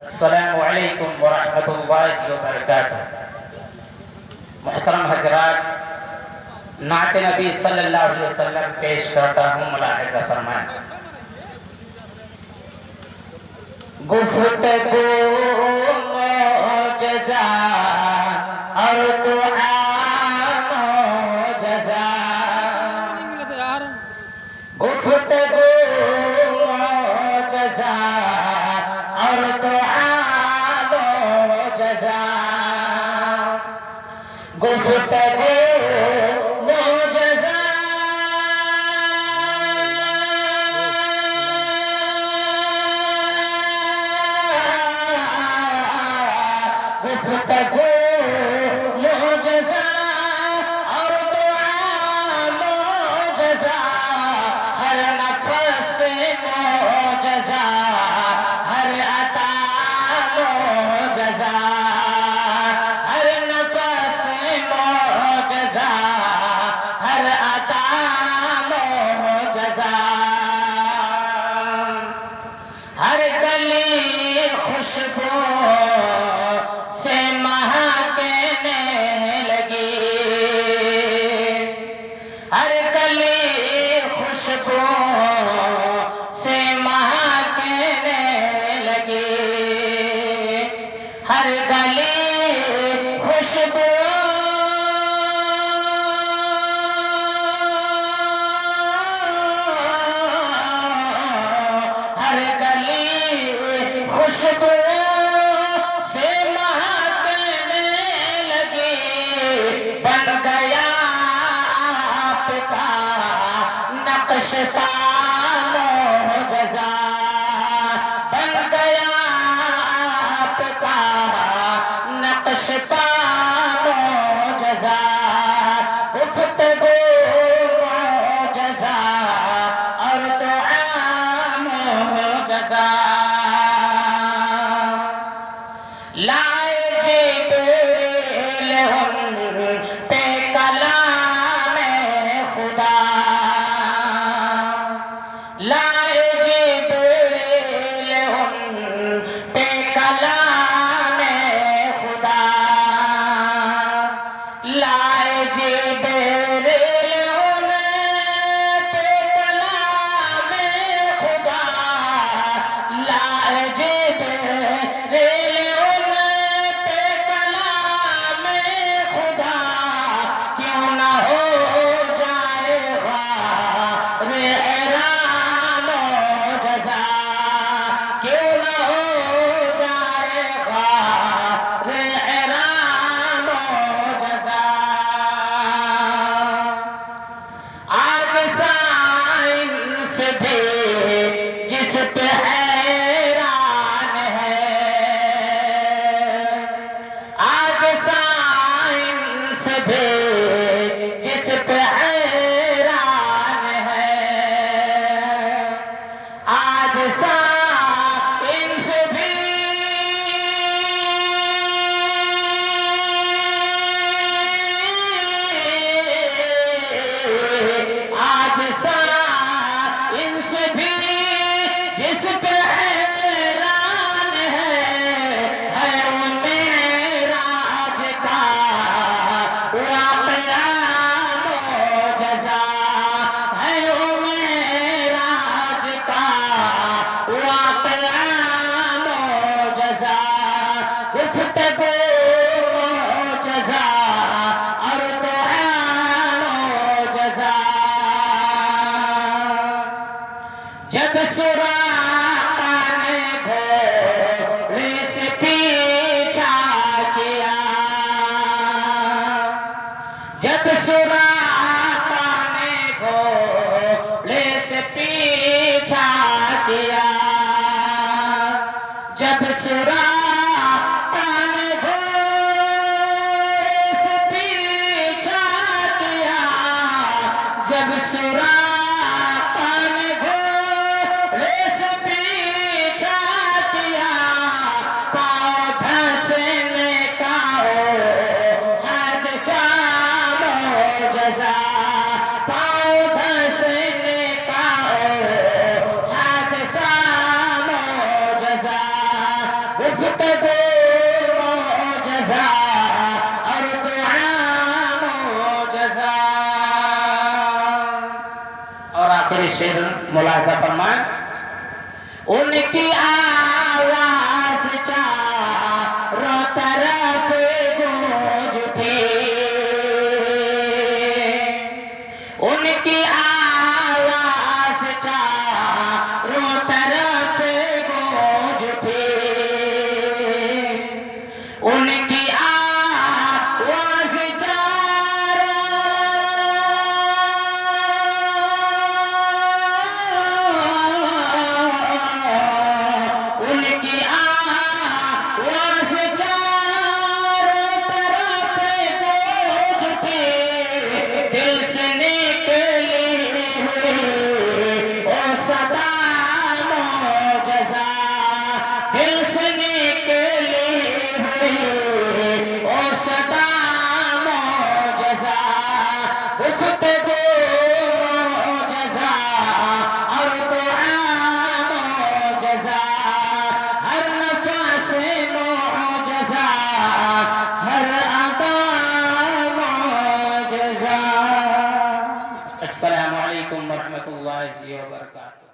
अस्सलामु अलैकुम व रहमतुल्लाहि व बरकातुहू। मुहतरम हज़रात, नाते नबी सल्लल्लाहु अलैहि वसल्लम पेश करता हूँ, मुलाहिज़ा फरमाएं। गुफ्तगू मौजज़ा और दुआ मौजज़ा, गुफ्तगू मौजज़ा और दुआ मौजज़ा, गुफ्तगू मौजज़ा, गुफ्तगू मौजज़ा और दुआ मौजज़ा, हर नफ़्स मौजज़ा, हर अता मौजज़ा, हर नफ़्स मौजज़ा, हर अता मौजज़ा, हर गली खुशबू से महकने लगी, हर गली खुशबू से महकने लगी, हर गली खुशबू हर गली खुशबू से महकने लगी, बन गया आपका नक्शा मौजज़ा, बन गया आपका नक्शा मौजज़ा, गुफ्तगू मौजज़ा और दुआ मौजज़ा, लाए जिब्रील उन पे कलामे खुदा, लाए जिब्रील उन पे कलामे खुदा, लाए जिब्रील उन पे कलामे खुदा, लाए जिब्रील उन पे कलामे खुदा, क्यों न हो जाएगा रेहरा मौजज़ा, क्यों न हो जाएगा रेहरा मौजज़ा। आज साइंस भी जिस पे हैरान है, आज साइंस भी जिस पे हैरान है, आज साइंस भी आज साइंस भी जिस पे हैरान है वो मेराज का वाक़या मौजज़ा, है वो मेराज का वाक़या मौजज़ा, गुफ्तगू मौजज़ा और दुआ मौजज़ा, जब सुराक़ा ने घोड़े से पीछा किया, जब सुराक़ा ने घोड़े से पीछा किया, जब सुराक़ा ने घोड़े से पीछा किया, जब सुराक़ा ने घोड़े से पीछा किया, पाँव धंसने का हादसा मौजज़ा, पाँव धंसने का हादसा मौजज़ा, गुफ्तगू मौजज़ा और दुआ मौजज़ा। और आखिरी शेर मुलाज़ा फरमान, उनकी आवाज़ चारों तरफ गूंज उठी, उनकी आवाज़ चारों तरफ गूंज उठी, उनकी आवाज़ उनकी आवाज़ चारों तरफ गूंज उठी, दिल से निकली हुई ओ सदा मौजज़ा, दिल से निकली हुई ओ सदा मौजज़ा। गुफ्तगू मौजज़ा और दुआ मौजज़ा, हर नफ़स मौजज़ा, हर अदा मौजज़ा। अस्सलामु अलैकुम व रहमतुल्लाहि व बरकातुहू।